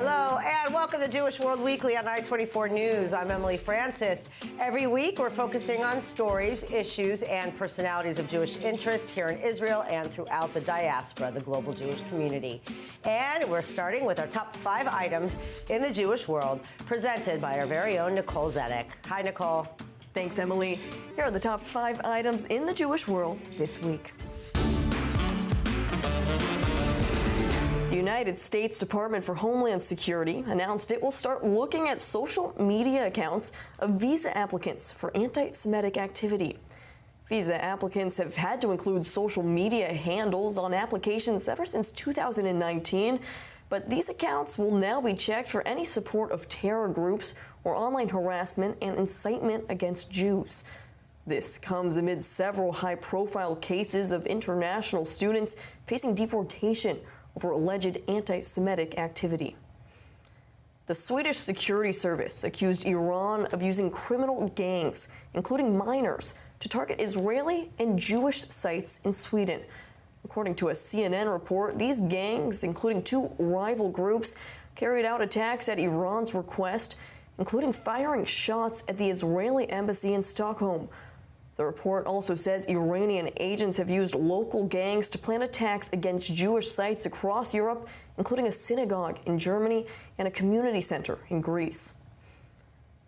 Hello, and welcome to Jewish World Weekly on I-24 News. I'm Emily Francis. Every week, we're focusing on stories, issues, and personalities of Jewish interest here in Israel and throughout the diaspora, the global Jewish community. And we're starting with our top 5 items in the Jewish world, presented by our very own Nicole Zedek. Hi, Nicole. Thanks, Emily. Here are the top 5 items in the Jewish world this week. The United States Department for Homeland Security announced it will start looking at social media accounts of visa applicants for anti-Semitic activity. Visa applicants have had to include social media handles on applications ever since 2019, but these accounts will now be checked for any support of terror groups or online harassment and incitement against Jews. This comes amid several high-profile cases of international students facing deportation over alleged anti-Semitic activity. The Swedish Security Service accused Iran of using criminal gangs, including minors, to target Israeli and Jewish sites in Sweden. According to a CNN report, these gangs, including 2 rival groups, carried out attacks at Iran's request, including firing shots at the Israeli embassy in Stockholm. The report also says Iranian agents have used local gangs to plan attacks against Jewish sites across Europe, including a synagogue in Germany and a community center in Greece.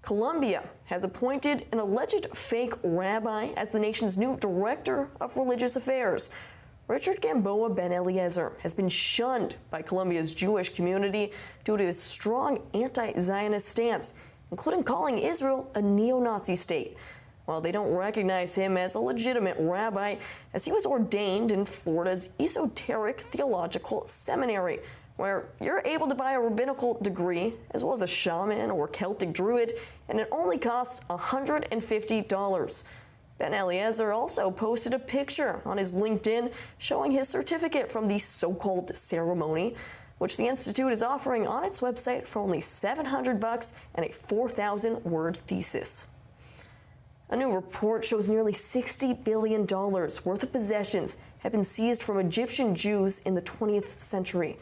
Colombia has appointed an alleged fake rabbi as the nation's new director of religious affairs. Richard Gamboa Ben Eliezer has been shunned by Colombia's Jewish community due to his strong anti-Zionist stance, including calling Israel a neo-Nazi state. While they don't recognize him as a legitimate rabbi, as he was ordained in Florida's esoteric theological seminary, where you're able to buy a rabbinical degree, as well as a shaman or Celtic druid, and it only costs $150. Ben Eliezer also posted a picture on his LinkedIn showing his certificate from the so-called ceremony, which the Institute is offering on its website for only $700 and a 4,000-word thesis. A new report shows nearly $60 billion worth of possessions have been seized from Egyptian Jews in the 20th century.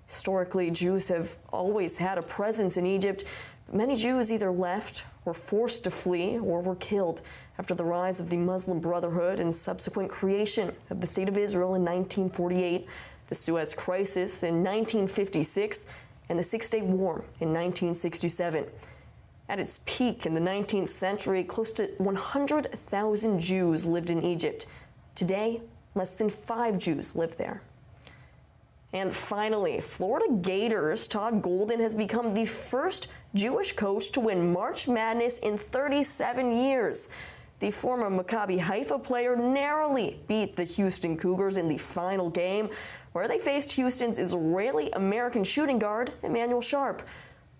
Historically, Jews have always had a presence in Egypt, but many Jews either left, were forced to flee, or were killed after the rise of the Muslim Brotherhood and subsequent creation of the State of Israel in 1948, the Suez Crisis in 1956, and the Six-Day War in 1967. At its peak in the 19th century, close to 100,000 Jews lived in Egypt. Today, less than 5 Jews live there. And finally, Florida Gators' Todd Golden has become the first Jewish coach to win March Madness in 37 years. The former Maccabi Haifa player narrowly beat the Houston Cougars in the final game, where they faced Houston's Israeli-American shooting guard, Emmanuel Sharp.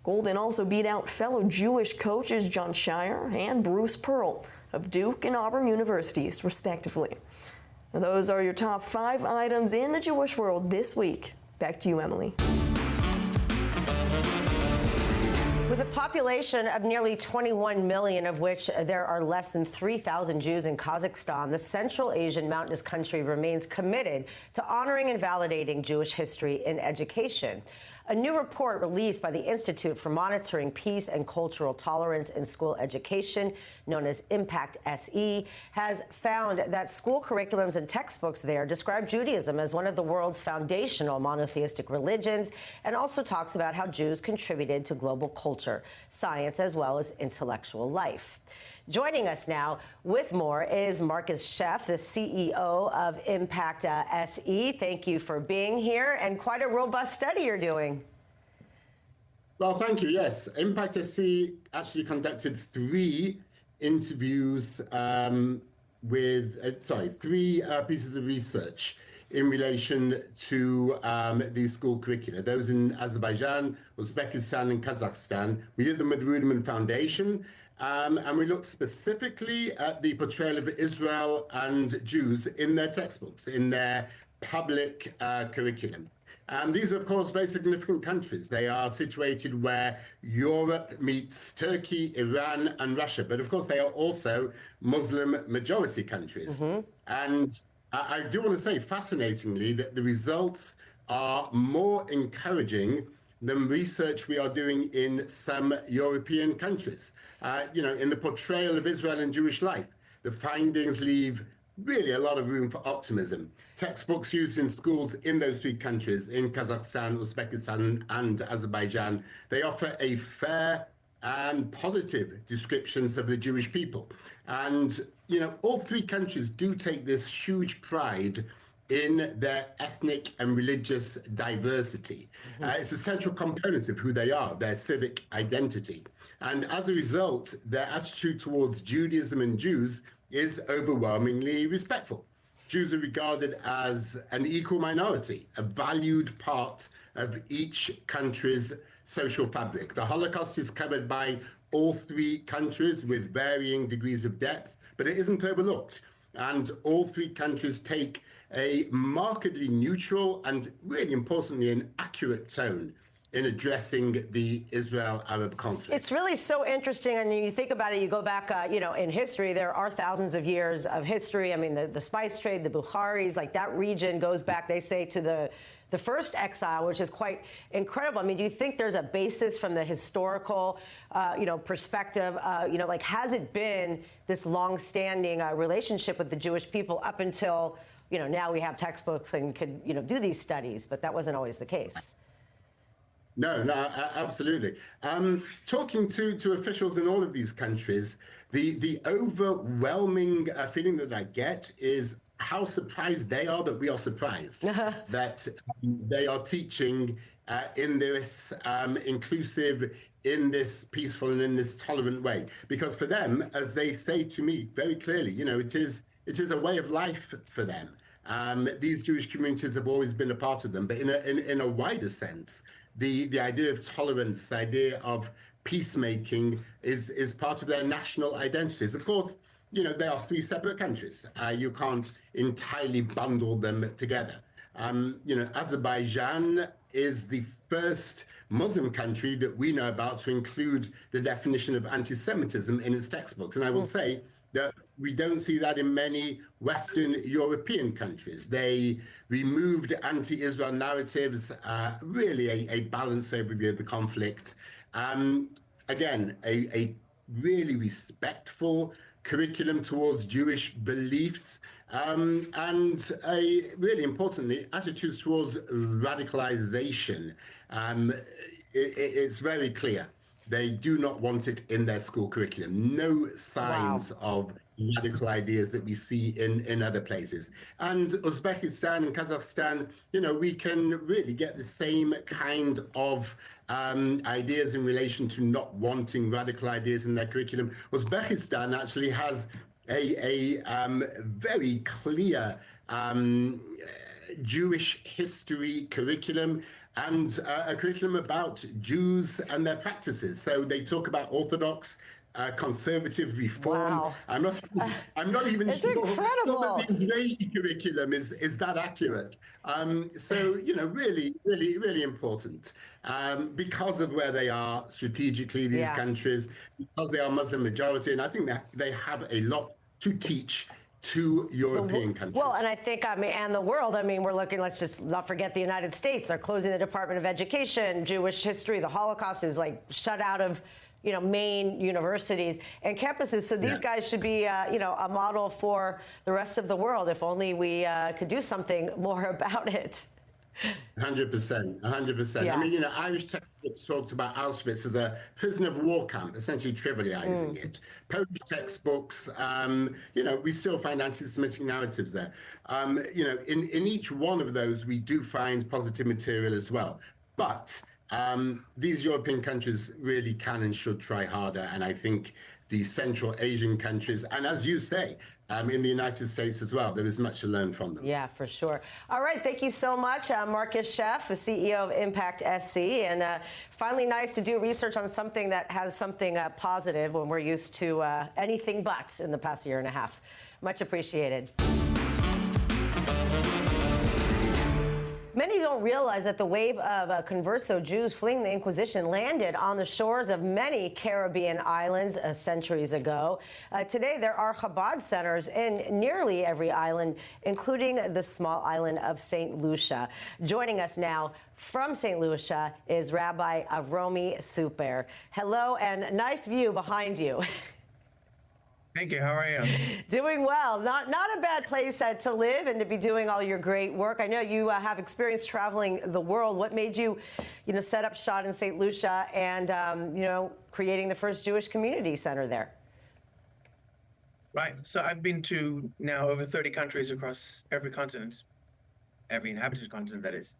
Golden also beat out fellow Jewish coaches John Shire and Bruce Pearl of Duke and Auburn universities, respectively. Now, those are your top 5 items in the Jewish world this week. Back to you, Emily. With a population of nearly 21 million, of which there are less than 3,000 Jews in Kazakhstan, the Central Asian mountainous country remains committed to honoring and validating Jewish history in education. A new report released by the Institute for Monitoring Peace and Cultural Tolerance in School Education, known as IMPACT-SE, has found that school curriculums and textbooks there describe Judaism as one of the world's foundational monotheistic religions, and also talks about how Jews contributed to global culture, science, as well as intellectual life. Joining us now with more is Marcus Sheff, the CEO of IMPACT-SE. Thank you for being here, and quite a robust study you're doing. Well, thank you. Yes, IMPACT-SE actually conducted 3 interviews with, 3 pieces of research in relation to the school curricula. Those in Azerbaijan, Uzbekistan, and Kazakhstan. We did them with the Ruderman Foundation, and we looked specifically at the portrayal of Israel and Jews in their textbooks, in their public curriculum. These are, of course, very significant countries. They are situated where Europe meets Turkey, Iran, and Russia. But, of course, they are also Muslim-majority countries. And I do want to say, fascinatingly, that the results are more encouraging than research we are doing in some European countries. In the portrayal of Israel and Jewish life, the findings leave really a lot of room for optimism. Textbooks used in schools in those three countries, in Kazakhstan, Uzbekistan, and Azerbaijan, they offer a fair and positive descriptions of the Jewish people. And, all three countries do take this huge pride in their ethnic and religious diversity. It's a central component of who they are, their civic identity. And as a result, their attitude towards Judaism and Jews is overwhelmingly respectful. Jews are regarded as an equal minority, a valued part of each country's social fabric. The Holocaust is covered by all three countries with varying degrees of depth, but it isn't overlooked. And all three countries take a markedly neutral and, really importantly, an accurate tone in addressing the Israel-Arab conflict. It's really so interesting. And you think about it, you go back, in history, there are thousands of years of history. I mean, the spice trade, the Bukharis, like that region goes back, they say, to the first exile, which is quite incredible. I mean, do you think there's a basis from the historical, perspective? Has it been this long-standing relationship with the Jewish people up until, now we have textbooks and could, do these studies, but that wasn't always the case. No, absolutely. Talking to officials in all of these countries, the overwhelming feeling that I get is how surprised they are that we are surprised that they are teaching in this inclusive, in this peaceful, and in this tolerant way. Because for them, as they say to me very clearly, it is a way of life for them. These Jewish communities have always been a part of them, but in a wider sense, the idea of tolerance, the idea of peacemaking is part of their national identities. Of course, they are three separate countries. You can't entirely bundle them together. Azerbaijan is the first Muslim country that we know about to include the definition of anti-Semitism in its textbooks. And I will say that we don't see that in many Western European countries. They removed anti-Israel narratives, really a balanced overview of the conflict. Again, a really respectful curriculum towards Jewish beliefs, and really importantly, attitudes towards radicalization. It's very clear. They do not want it in their school curriculum. No signs of radical ideas that we see in other places. And Uzbekistan and Kazakhstan, we can really get the same kind of ideas in relation to not wanting radical ideas in their curriculum. Uzbekistan actually has a very clear Jewish history curriculum, and a curriculum about Jews and their practices. So they talk about Orthodox, conservative reform. Wow. I'm not even it's sure incredible. that the Israeli curriculum is that accurate. So really, really, really important because of where they are strategically, these countries, because they are Muslim majority, and I think that they have a lot to teach to European countries. Well, and I think, and the world, we're looking, let's just not forget the United States. They're closing the Department of Education, Jewish history. The Holocaust is shut out of, main universities and campuses. So these guys should be, a model for the rest of the world. If only we could do something more about it. 100%, 100%. Yeah. Irish textbooks talked about Auschwitz as a prisoner of war camp, essentially trivializing it. Polish textbooks, we still find anti-Semitic narratives there. In each one of those, we do find positive material as well. But these European countries really can and should try harder. And I think the Central Asian countries, and as you say, in the United States as well, there is much to learn from them. Yeah, for sure. All right, thank you so much, Marcus Sheff, the CEO of IMPACT-SE. And finally, nice to do research on something that has something positive when we're used to anything but in the past year and a half. Much appreciated. Many don't realize that the wave of converso Jews fleeing the Inquisition landed on the shores of many Caribbean islands centuries ago. Today, there are Chabad centers in nearly every island, including the small island of St. Lucia. Joining us now from St. Lucia is Rabbi Avromy Super. Hello, and nice view behind you. Thank you. How are you? Doing well. Not a bad place to live and to be doing all your great work. I know you have experience traveling the world. What made you, set up shop in St. Lucia and, creating the first Jewish community center there? Right. So I've been to now over 30 countries across every continent, every inhabited continent, that is.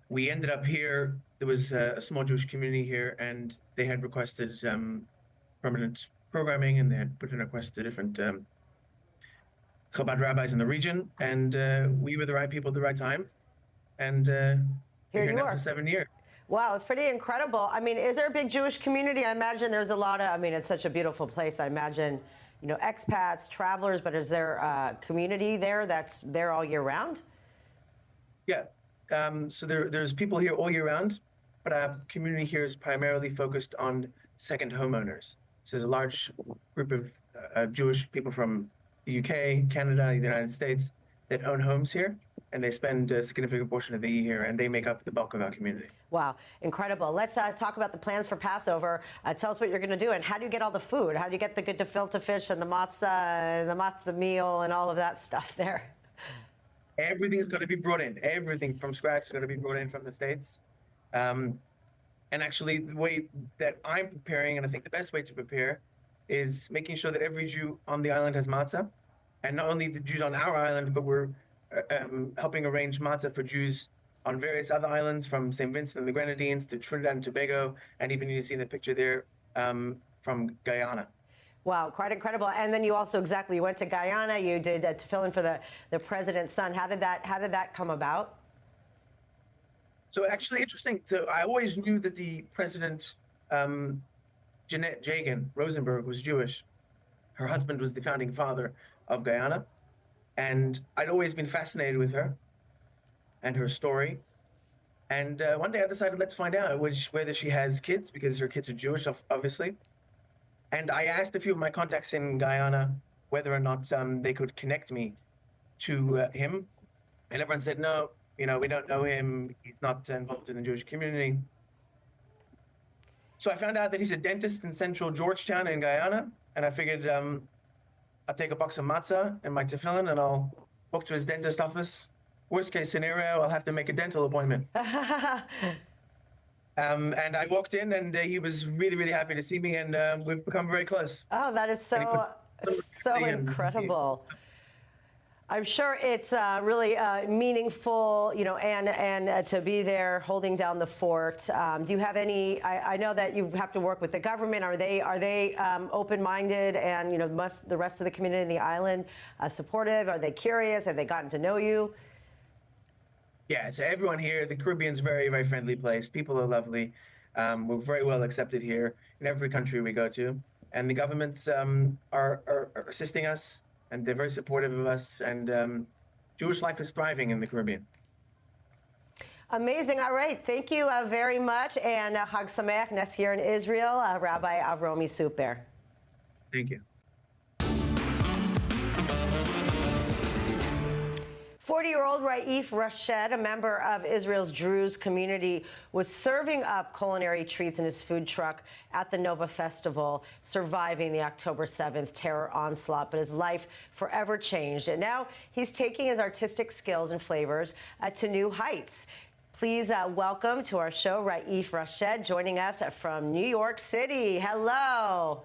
We ended up here. There was a small Jewish community here, and they had requested permanent programming, and they had put in a request to different Chabad rabbis in the region, and we were the right people at the right time, and here you now are for 7 years. Wow, it's pretty incredible. I mean, is there a big Jewish community? I imagine there's a lot of, it's such a beautiful place. I imagine, expats, travelers, but is there a community there that's there all year round? Yeah, so there's people here all year round, but our community here is primarily focused on second homeowners. So there's a large group of Jewish people from the UK, Canada, the United States that own homes here, and they spend a significant portion of the year here, and they make up the bulk of our community. Wow, incredible. Let's talk about the plans for Passover. Tell us what you're going to do, and how do you get all the food? How do you get the good gefilte fish and the matzah meal and all of that stuff there? Everything's going to be brought in. Everything from scratch is going to be brought in from the States. And actually, the way that I'm preparing, and I think the best way to prepare, is making sure that every Jew on the island has matzah. And not only the Jews on our island, but we're helping arrange matzah for Jews on various other islands, from St. Vincent and the Grenadines to Trinidad and Tobago, and even you see in the picture there from Guyana. Wow, quite incredible. And then you also you went to Guyana. You did to fill in for the president's son. How did that come about? So actually interesting. So I always knew that the president, Jeanette Jagan Rosenberg, was Jewish. Her husband was the founding father of Guyana. And I'd always been fascinated with her and her story. And one day I decided, let's find out whether she has kids, because her kids are Jewish, obviously. And I asked a few of my contacts in Guyana whether or not they could connect me to him. And everyone said, no, we don't know him. He's not involved in the Jewish community. So I found out that he's a dentist in central Georgetown in Guyana. And I figured I'll take a box of matzah and my tefillin, and I'll walk to his dentist office. Worst case scenario, I'll have to make a dental appointment. And I walked in, and he was really, really happy to see me, and we've become very close. Oh, that is so incredible. I'm sure it's really meaningful, and to be there holding down the fort. Do you have any? I know that you have to work with the government. Are they open-minded, and the rest of the community in the island supportive? Are they curious? Have they gotten to know you? Yeah, so everyone here, the Caribbean's a very, very friendly place. People are lovely. We're very well accepted here in every country we go to, and the governments are assisting us. And they're very supportive of us, and Jewish life is thriving in the Caribbean. Amazing. All right. Thank you very much. And Chag Sameach, Nes here in Israel, Rabbi Avromy Super. Thank you. 40-year-old Raif Rashed, a member of Israel's Druze community, was serving up culinary treats in his food truck at the Nova Festival, surviving the October 7th terror onslaught. But his life forever changed, and now he's taking his artistic skills and flavors to new heights. Please welcome to our show Raif Rashed, joining us from New York City. Hello.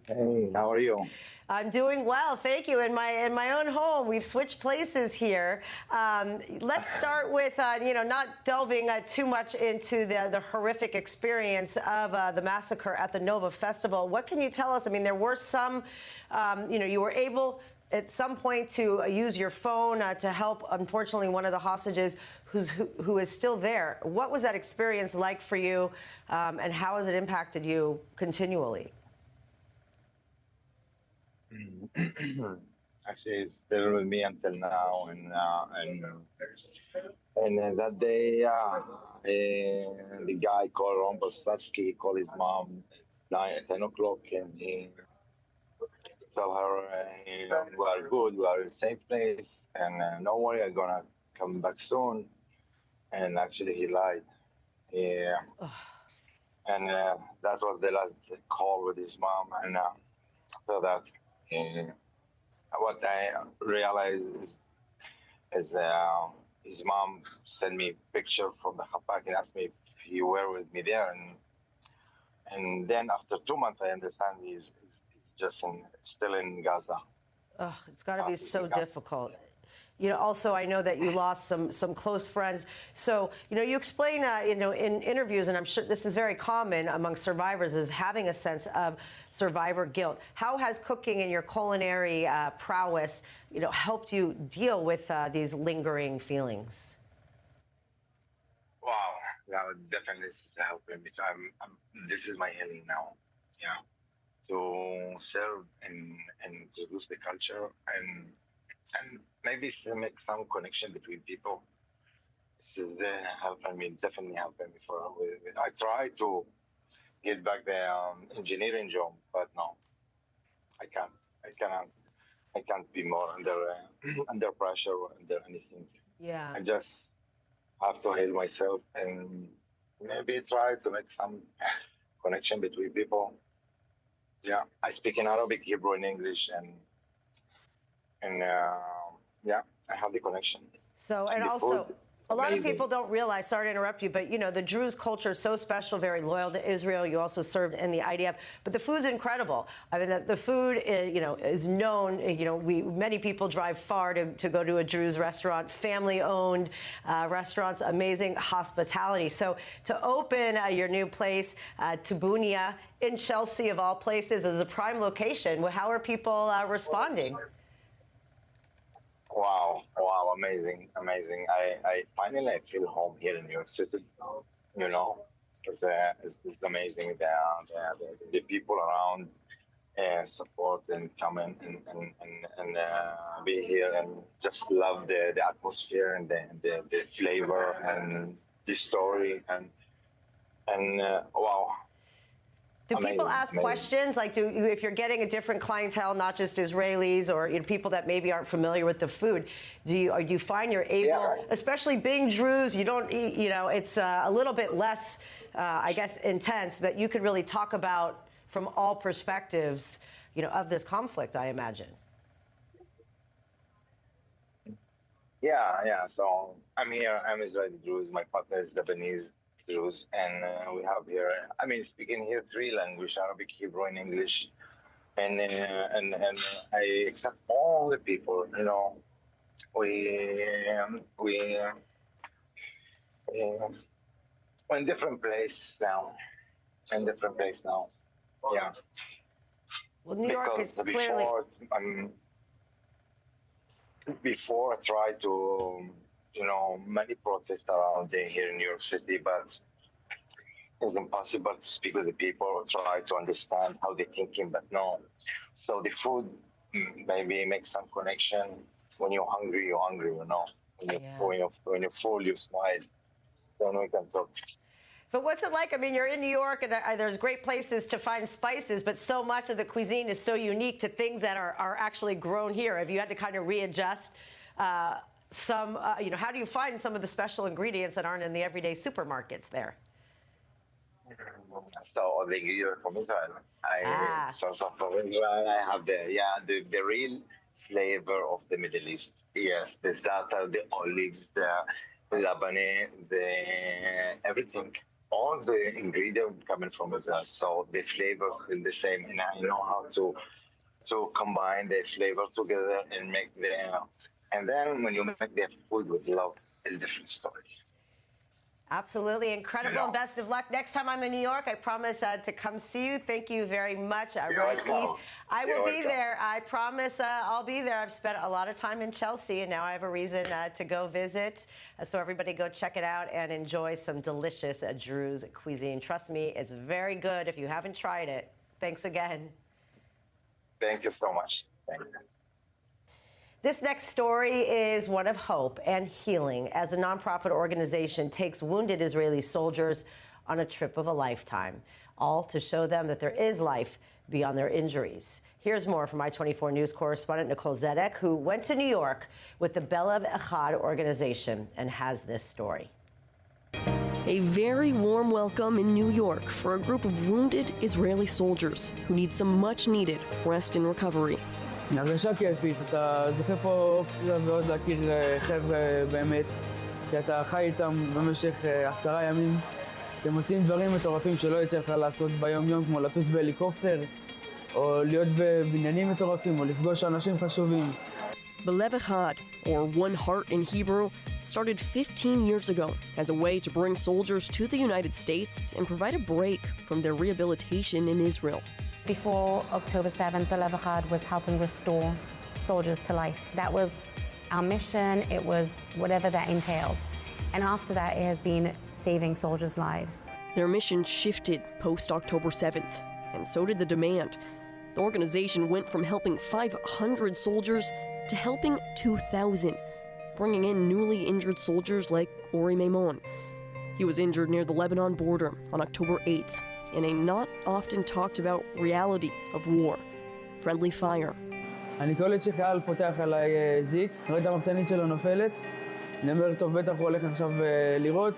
Hey, how are you? I'm doing well, thank you. In my own home, we've switched places here. Let's start with not delving too much into the horrific experience of the massacre at the Nova Festival. What can you tell us? I mean, there were some, you were able at some point to use your phone to help, unfortunately, one of the hostages who is still there. What was that experience like for you, and how has it impacted you continually? Actually, he's still with me until now, and that day, the guy called Ron Bostatsky, he called his mom 10 o'clock, and he tell her, we are good, we are in the same place, and no worry, I'm gonna come back soon. And actually, he lied. Yeah. And that was the last call with his mom, and after that, what I realized is his mom sent me a picture from the Chabad and asked me if he were with me there, and then after 2 months, I understand he's just still in Gaza. Oh, it's got to be so difficult. You know, also, I know that you lost some close friends. So, you know, you explain, you know, in interviews, and I'm sure this is very common among survivors, is having a sense of survivor guilt. How has cooking and your culinary prowess, you know, helped you deal with these lingering feelings? Wow, that would definitely helping me. This is my healing now. Yeah, to serve and introduce the culture and maybe make some connection between people. This is helping me, definitely helping me I try to get back the engineering job, but no, I can't. I can't be more under pressure or under anything. Yeah. I just have to heal myself and maybe try to make some connection between people. Yeah, I speak in Arabic, Hebrew, and English, and yeah, I have the connection. So, and also, a lot of people don't realize, sorry to interrupt you, but, you know, the Druze culture is so special, very loyal to Israel. You also served in the IDF, but the food's incredible. I mean, the food, you know, is known. You know, many people drive far to go to a Druze restaurant, family-owned restaurants, amazing hospitality. So to open your new place, Taboonia, in Chelsea, of all places, is a prime location. How are people responding? Wow, amazing. I finally feel home here in New York City. You know, it's amazing. The people around support and come in and be here and just love the atmosphere and the flavor and the story and wow. Do people ask questions? Like, if you're getting a different clientele, not just Israelis or, you know, people that maybe aren't familiar with the food, do you find you're able, especially being Druze, you don't eat, you know, it's a little bit less, I guess, intense, but you could really talk about from all perspectives, you know, of this conflict, I imagine. Yeah. So I'm here. I'm Israeli Druze. My partner is Lebanese Druze, and we have here. I mean, speaking here 3 languages: Arabic, Hebrew, and English. And I accept all the people. You know, we're in different place now. Yeah. Well, New York is clearly. Before I tried to, you know, many protests around here in New York City, but it's impossible to speak with the people or try to understand how they're thinking, but no. So the food maybe makes some connection. When you're hungry, you know. When you're full, you smile. Then we can talk. But what's it like? I mean, you're in New York, and there's great places to find spices, but so much of the cuisine is so unique to things that are actually grown here. Have you had to kind of readjust some, you know, how do you find some of the special ingredients that aren't in the everyday supermarkets there? So the ingredients from Israel. From Israel, I have the real flavor of the Middle East. Yes, the za'atar, the olives, the labane, everything. All the ingredients coming from Israel, so the flavor is the same, and I know how to combine the flavor together and make and then when you make the food with love, it's a different story. Absolutely incredible, and best of luck. Next time I'm in New York, I promise to come see you. Thank you very much, Raif. I will be there. I promise I'll be there. I've spent a lot of time in Chelsea, and now I have a reason to go visit. So everybody go check it out and enjoy some delicious Druze cuisine. Trust me, it's very good if you haven't tried it. Thanks again. Thank you so much. Thank you. This next story is one of hope and healing as a nonprofit organization takes wounded Israeli soldiers on a trip of a lifetime, all to show them that there is life beyond their injuries. Here's more from I-24 News correspondent Nicole Zedek, who went to New York with the Belev Echad organization and has this story. A very warm welcome in New York for a group of wounded Israeli soldiers who need some much-needed rest and recovery. הרגשה כיפית, אתה זוכה פה מאוד להכיר חבר'ה באמת, שאתה חי איתם במשך 10 ימים. אתם עושים דברים מטורפים שלא יצא לך לעשות ביום-יום, כמו לטוס בהליקופטר, או להיות בבניינים מטורפים, או לפגוש אנשים חשובים. Belev Echad, or One Heart in Hebrew, started 15 years ago as a way to bring soldiers to the United States and provide a break from their rehabilitation in Israel. Before October 7th, Belev Echad was helping restore soldiers to life. That was our mission. It was whatever that entailed. And after that, it has been saving soldiers' lives. Their mission shifted post-October 7th, and so did the demand. The organization went from helping 500 soldiers to helping 2,000, bringing in newly injured soldiers like Ori Maimon. He was injured near the Lebanon border on October 8th in a not often talked about reality of war, friendly fire. אני קולט שחייל פותח עליי זיק, רואה את המחסנית שלו נופלת, אני אומר, טוב, בטח הוא הולך עכשיו לראות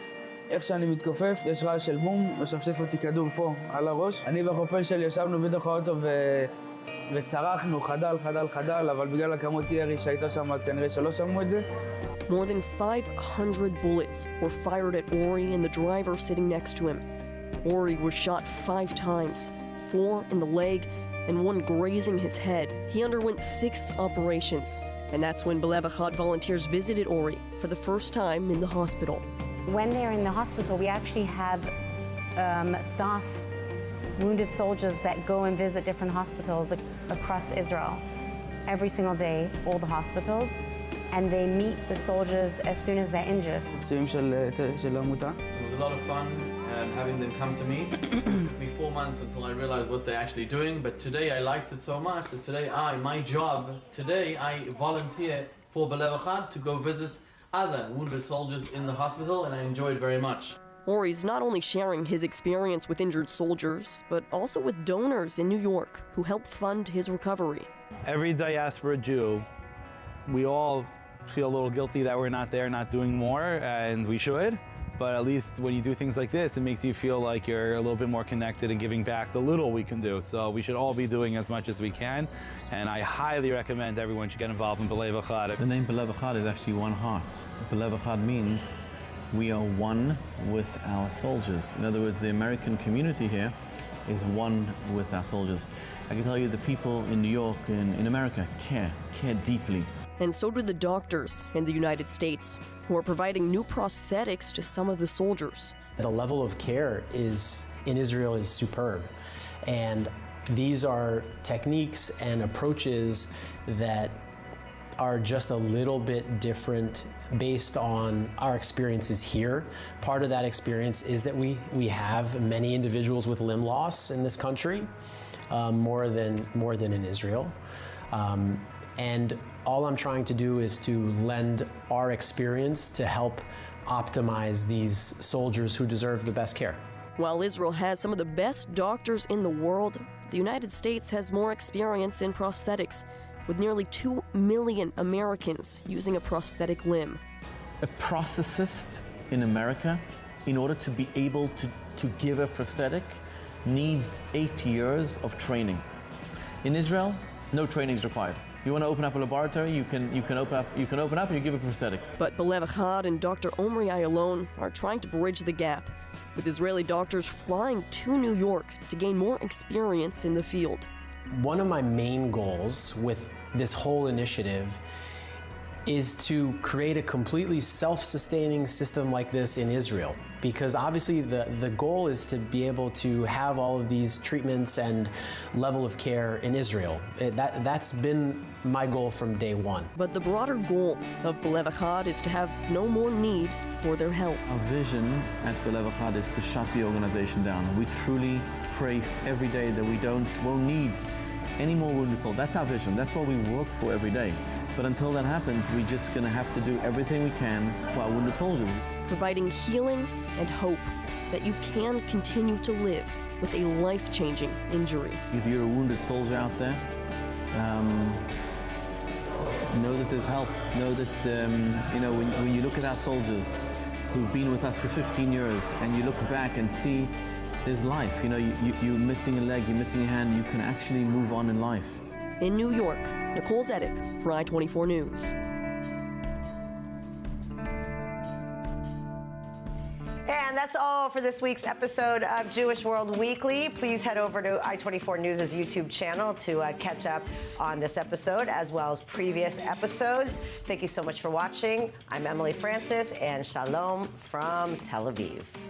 איך שאני מתכופף, יש רעש של בום, משפשף אותי כדור פה על הראש. אני והחופל שלי ישבנו בתוך האוטו וצרחנו, חדל, אבל בגלל הכמות ירי שהייתה שם, אז כנראה שלא שמעו את זה. More than 500 bullets were fired at Ori and the driver sitting next to him. Ori was shot 5 times, 4 in the leg and 1 grazing his head. He underwent 6 operations, and that's when Belev Echad volunteers visited Ori for the first time in the hospital. When they're in the hospital, we actually have staff, wounded soldiers that go and visit different hospitals across Israel every single day, all the hospitals, and they meet the soldiers as soon as they're injured. של העמותה. It was a lot of fun having them come to me. It took me 4 months until I realized what they're actually doing, but today I liked it so much that today I volunteer for Belev Echad to go visit other wounded soldiers in the hospital, and I enjoy it very much. Ori's not only sharing his experience with injured soldiers, but also with donors in New York who help fund his recovery. Every diaspora Jew, we all feel a little guilty that we're not there, not doing more, and we should. But at least when you do things like this, it makes you feel like you're a little bit more connected and giving back the little we can do. So we should all be doing as much as we can. And I highly recommend everyone should get involved in Belev Echad. The name Belev Echad is actually one heart. Belev Echad means we are one with our soldiers. In other words, the American community here is one with our soldiers. I can tell you the people in New York and in America care deeply. And so do the doctors in the United States, who are providing new prosthetics to some of the soldiers. The level of care in Israel is superb. And these are techniques and approaches that are just a little bit different based on our experiences here. Part of that experience is that we have many individuals with limb loss in this country, more than in Israel. And all I'm trying to do is to lend our experience to help optimize these soldiers who deserve the best care. While Israel has some of the best doctors in the world, the United States has more experience in prosthetics, with nearly 2 million Americans using a prosthetic limb. A prosthetist in America, in order to be able to give a prosthetic, needs 8 years of training. In Israel, no training is required. You want to open up a laboratory, you can open up and you give a prosthetic. But Belev Echad and Dr. Omri Ayalon are trying to bridge the gap, with Israeli doctors flying to New York to gain more experience in the field. One of my main goals with this whole initiative is to create a completely self-sustaining system like this in Israel. Because obviously the goal is to be able to have all of these treatments and level of care in Israel. That's been my goal from day one. But the broader goal of Belev Echad is to have no more need for their help. Our vision at Belev Echad is to shut the organization down. We truly pray every day that we won't need any more wounded souls. That's our vision. That's what we work for every day. But until that happens, we're just going to have to do everything we can for our wounded soldiers. Providing healing and hope that you can continue to live with a life-changing injury. If you're a wounded soldier out there, know that there's help. Know that, when you look at our soldiers who've been with us for 15 years and you look back and see there's life. You're missing a leg, you're missing a hand, you can actually move on in life. In New York, Nicole Zedek for I-24 News. And that's all for this week's episode of Jewish World Weekly. Please head over to I-24 News' YouTube channel to catch up on this episode as well as previous episodes. Thank you so much for watching. I'm Emily Francis, and shalom from Tel Aviv.